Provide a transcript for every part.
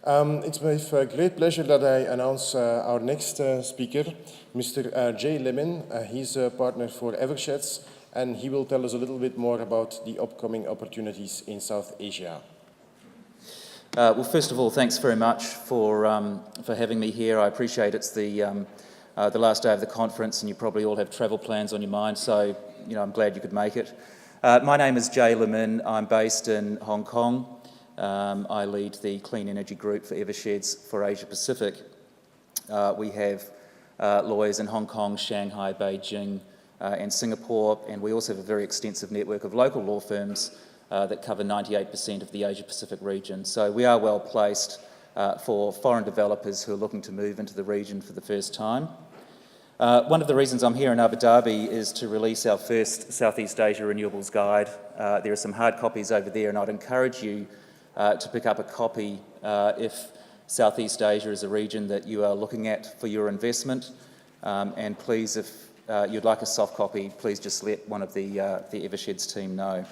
It's with great pleasure that I announce our next speaker, Mr. Jay Lemon. He's a partner for Eversheds, and he will tell us a little bit more about the upcoming opportunities in South Asia. Well, first of all, thanks very much for having me here. I appreciate it's the last day of the conference, and you probably all have travel plans on your mind, so I'm glad you could make it. My name is Jay Lemon. I'm based in Hong Kong. I lead the Clean Energy Group for Eversheds for Asia Pacific. We have lawyers in Hong Kong, Shanghai, Beijing, and Singapore, and we also have a very extensive network of local law firms that cover 98% of the Asia Pacific region. So we are well placed for foreign developers who are looking to move into the region for the first time. One of the reasons I'm here in Abu Dhabi is to release our first Southeast Asia Renewables Guide. There are some hard copies over there, and I'd encourage you to pick up a copy if Southeast Asia is a region that you are looking at for your investment. And please, if you'd like a soft copy, please just let one of the Eversheds team know.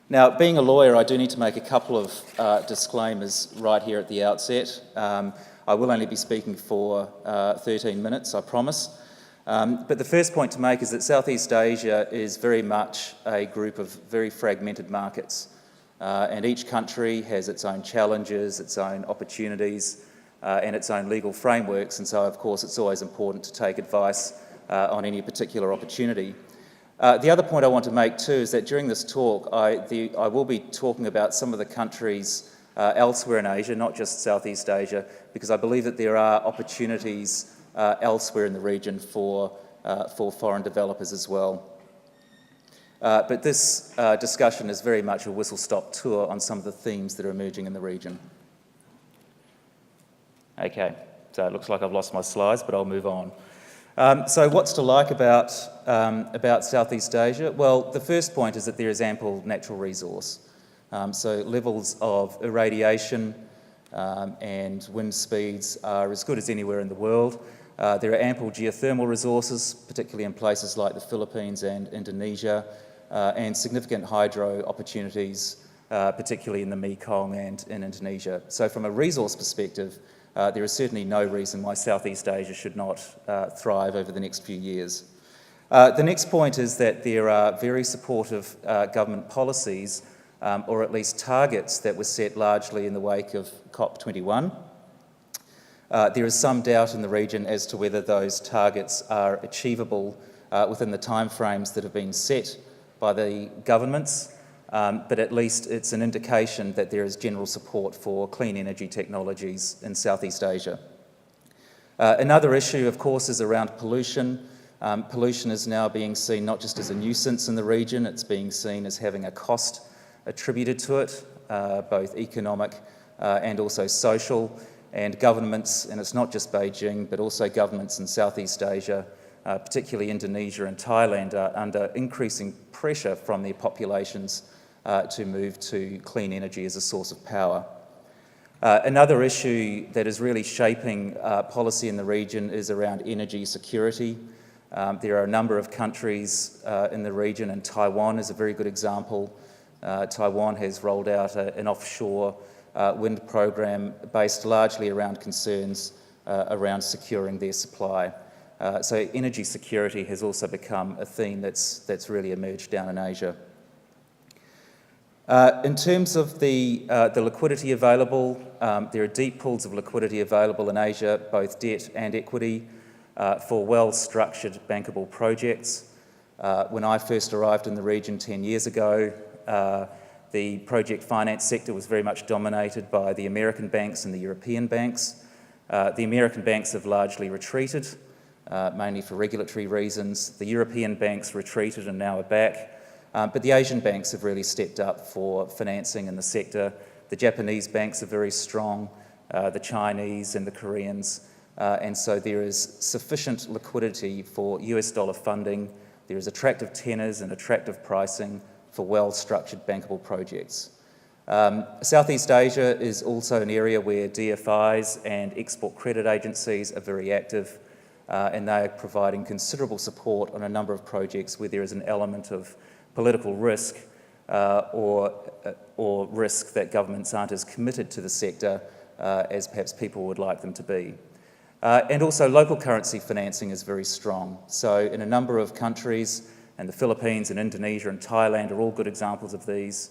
Now, being a lawyer, I do need to make a couple of disclaimers right here at the outset. I will only be speaking for 13 minutes, I promise. But the first point to make is that Southeast Asia is very much a group of very fragmented markets. And each country has its own challenges, its own opportunities, and its own legal frameworks. And so, of course, it's always important to take advice on any particular opportunity. The other point I want to make too is that during this talk, I will be talking about some of the countries elsewhere in Asia, not just Southeast Asia, because I believe that there are opportunities elsewhere in the region for foreign developers as well. But this discussion is very much a whistle-stop tour on some of the themes that are emerging in the region. Okay, so it looks like I've lost my slides, but I'll move on. So what's to like about Southeast Asia? Well, the first point is that there is ample natural resource. So levels of irradiation and wind speeds are as good as anywhere in the world. There are ample geothermal resources, particularly in places like the Philippines and Indonesia, and significant hydro opportunities, particularly in the Mekong and in Indonesia. So from a resource perspective, there is certainly no reason why Southeast Asia should not thrive over the next few years. The next point is that there are very supportive government policies, or at least targets, that were set largely in the wake of COP21. There is some doubt in the region as to whether those targets are achievable within the timeframes that have been set by the governments, but at least it's an indication that there is general support for clean energy technologies in Southeast Asia. Another issue, of course, is around pollution. Pollution is now being seen not just as a nuisance in the region, it's being seen as having a cost attributed to it, both economic and also social. And governments, and it's not just Beijing, but also governments in Southeast Asia, particularly Indonesia and Thailand, are under increasing pressure from their populations to move to clean energy as a source of power. Another issue that is really shaping policy in the region is around energy security. There are a number of countries in the region, and Taiwan is a very good example. Taiwan has rolled out an offshore wind program based largely around concerns around securing their supply. So energy security has also become a theme that's really emerged down in Asia. In terms of the liquidity available, there are deep pools of liquidity available in Asia, both debt and equity, for well-structured bankable projects. When I first arrived in the region 10 years ago, the project finance sector was very much dominated by the American banks and the European banks. The American banks have largely retreated, mainly for regulatory reasons. The European banks retreated and now are back. But the Asian banks have really stepped up for financing in the sector. The Japanese banks are very strong, the Chinese and the Koreans. And so there is sufficient liquidity for US dollar funding. There is attractive tenors and attractive pricing for well-structured bankable projects. Southeast Asia is also an area where DFIs and export credit agencies are very active, and they are providing considerable support on a number of projects where there is an element of political risk or risk that governments aren't as committed to the sector as perhaps people would like them to be. And also local currency financing is very strong. So in a number of countries, and the Philippines and Indonesia and Thailand are all good examples of these,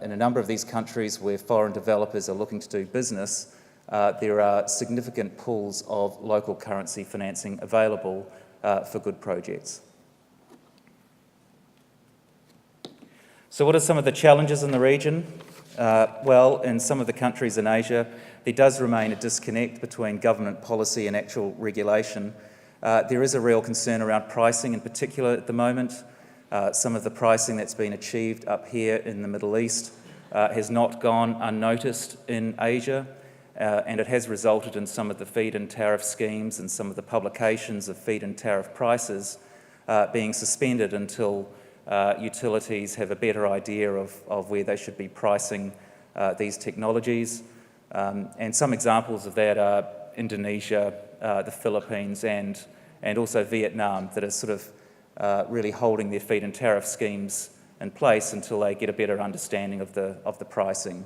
in a number of these countries where foreign developers are looking to do business, there are significant pools of local currency financing available for good projects. So what are some of the challenges in the region? Well, in some of the countries in Asia, there does remain a disconnect between government policy and actual regulation. There is a real concern around pricing in particular at the moment. Some of the pricing that's been achieved up here in the Middle East has not gone unnoticed in Asia, and it has resulted in some of the feed-in tariff schemes and some of the publications of feed-in tariff prices being suspended until utilities have a better idea of where they should be pricing these technologies. And some examples of that are Indonesia, the Philippines, and also Vietnam, that are sort of really holding their feed-in tariff schemes in place until they get a better understanding of the pricing.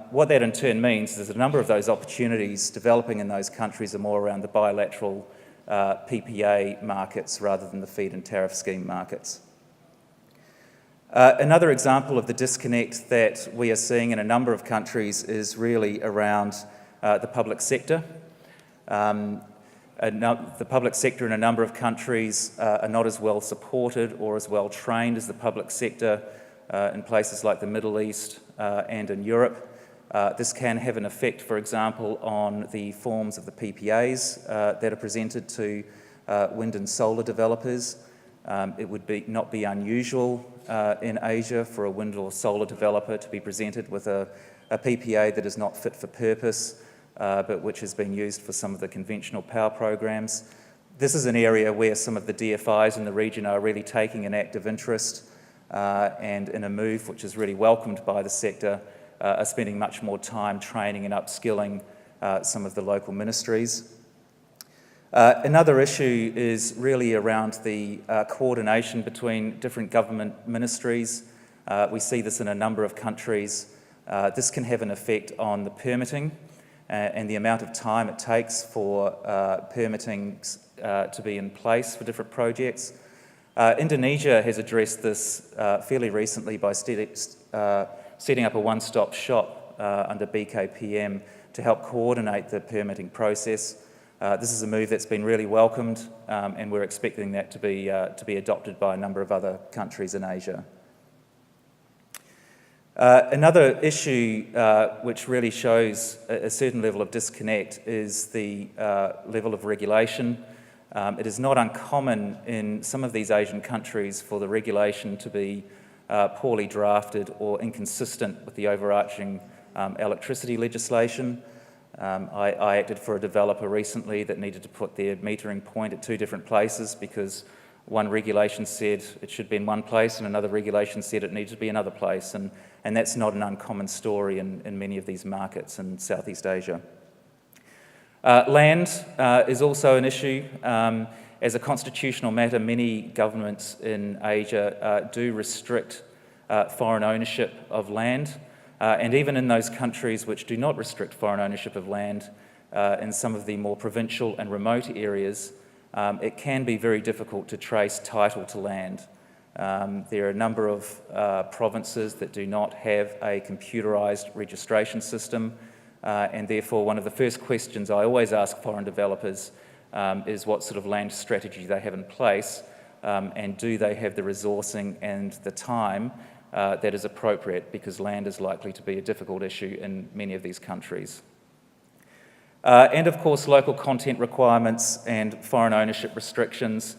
What that in turn means is that a number of those opportunities developing in those countries are more around the bilateral PPA markets rather than the feed-in tariff scheme markets. Another example of the disconnect that we are seeing in a number of countries is really around the public sector. The public sector in a number of countries are not as well supported or as well trained as the public sector in places like the Middle East and in Europe. This can have an effect, for example, on the forms of the PPAs that are presented to wind and solar developers. It would not be unusual in Asia for a wind or solar developer to be presented with a PPA that is not fit for purpose, but which has been used for some of the conventional power programs. This is an area where some of the DFIs in the region are really taking an active interest and in a move which is really welcomed by the sector, are spending much more time training and upskilling some of the local ministries. Another issue is really around the coordination between different government ministries. We see this in a number of countries. This can have an effect on the permitting and the amount of time it takes for permitting to be in place for different projects. Indonesia has addressed this fairly recently by setting up a one-stop shop under BKPM to help coordinate the permitting process. This is a move that's been really welcomed, and we're expecting that to be adopted by a number of other countries in Asia. Another issue which really shows a certain level of disconnect is the level of regulation. It is not uncommon in some of these Asian countries for the regulation to be poorly drafted or inconsistent with the overarching electricity legislation. I acted for a developer recently that needed to put their metering point at two different places because one regulation said it should be in one place and another regulation said it needed to be another place, and that's not an uncommon story in many of these markets in Southeast Asia. Land is also an issue. As a constitutional matter, many governments in Asia do restrict foreign ownership of land. And even in those countries which do not restrict foreign ownership of land, in some of the more provincial and remote areas, it can be very difficult to trace title to land. There are a number of provinces that do not have a computerised registration system, and therefore one of the first questions I always ask foreign developers is what sort of land strategy they have in place, and do they have the resourcing and the time that is appropriate, because land is likely to be a difficult issue in many of these countries. And of course, local content requirements and foreign ownership restrictions.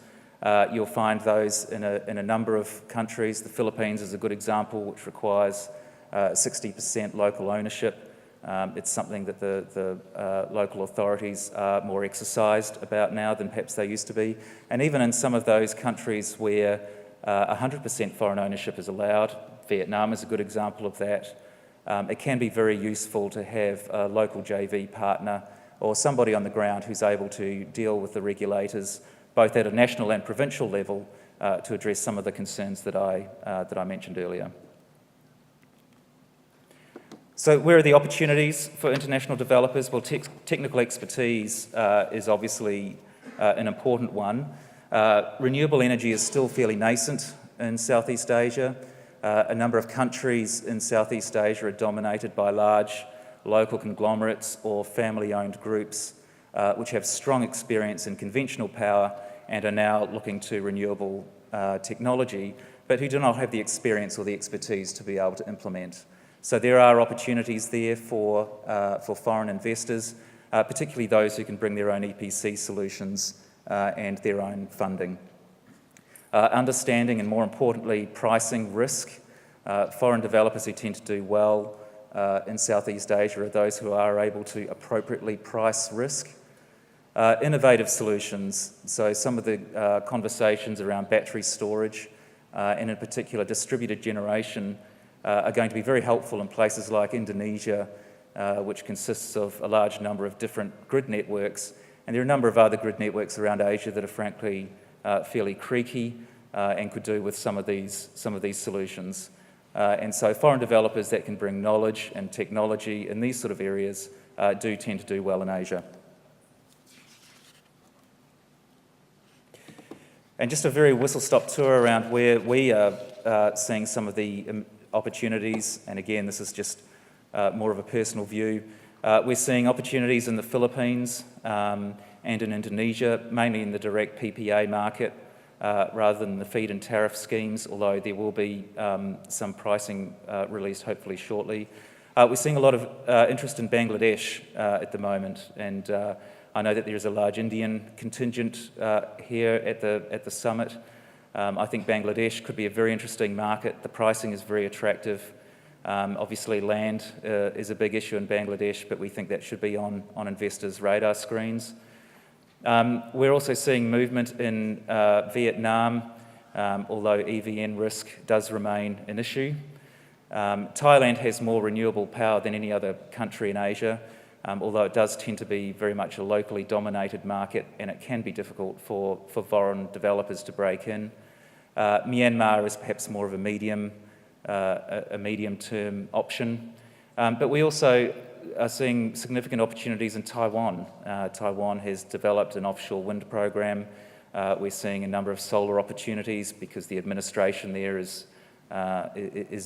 You'll find those in a number of countries. The Philippines is a good example, which requires 60% local ownership. It's something that the local authorities are more exercised about now than perhaps they used to be. And even in some of those countries where 100% foreign ownership is allowed, Vietnam is a good example of that, it can be very useful to have a local JV partner or somebody on the ground who's able to deal with the regulators, both at a national and provincial level, to address some of the concerns that I mentioned earlier. So where are the opportunities for international developers? Well, technical expertise is obviously an important one. Renewable energy is still fairly nascent in Southeast Asia. A number of countries in Southeast Asia are dominated by large local conglomerates or family-owned groups which have strong experience in conventional power and are now looking to renewable technology, but who do not have the experience or the expertise to be able to implement. So there are opportunities there for foreign investors, particularly those who can bring their own EPC solutions and their own funding. Understanding and, more importantly, pricing risk. Foreign developers who tend to do well in Southeast Asia are those who are able to appropriately price risk. Innovative solutions, so some of the conversations around battery storage and in particular distributed generation are going to be very helpful in places like Indonesia, which consists of a large number of different grid networks, and there are a number of other grid networks around Asia that are frankly fairly creaky and could do with some of these solutions. And so foreign developers that can bring knowledge and technology in these sort of areas do tend to do well in Asia. And just a very whistle-stop tour around where we are seeing some of the opportunities, and again, this is just more of a personal view. We're seeing opportunities in the Philippines and in Indonesia, mainly in the direct PPA market, rather than the feed and tariff schemes, although there will be some pricing released hopefully shortly. We're seeing a lot of interest in Bangladesh at the moment, and I know that there is a large Indian contingent here at the summit. I think Bangladesh could be a very interesting market. The pricing is very attractive. Obviously, land is a big issue in Bangladesh, but we think that should be on investors' radar screens. We're also seeing movement in Vietnam, although EVN risk does remain an issue. Thailand has more renewable power than any other country in Asia, although it does tend to be very much a locally dominated market, and it can be difficult for foreign developers to break in. Myanmar is perhaps more of a medium-term option, but we also are seeing significant opportunities in Taiwan. Taiwan has developed an offshore wind program. We're seeing a number of solar opportunities because the administration there is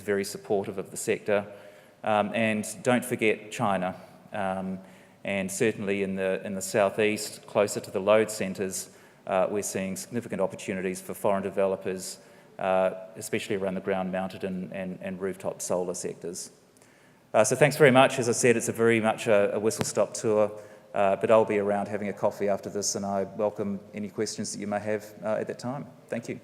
very supportive of the sector. And don't forget China. And certainly in the southeast, closer to the load centres, we're seeing significant opportunities for foreign developers, especially around the ground-mounted and rooftop solar sectors. So thanks very much. As I said, it's very much a whistle-stop tour, but I'll be around having a coffee after this, and I welcome any questions that you may have at that time. Thank you.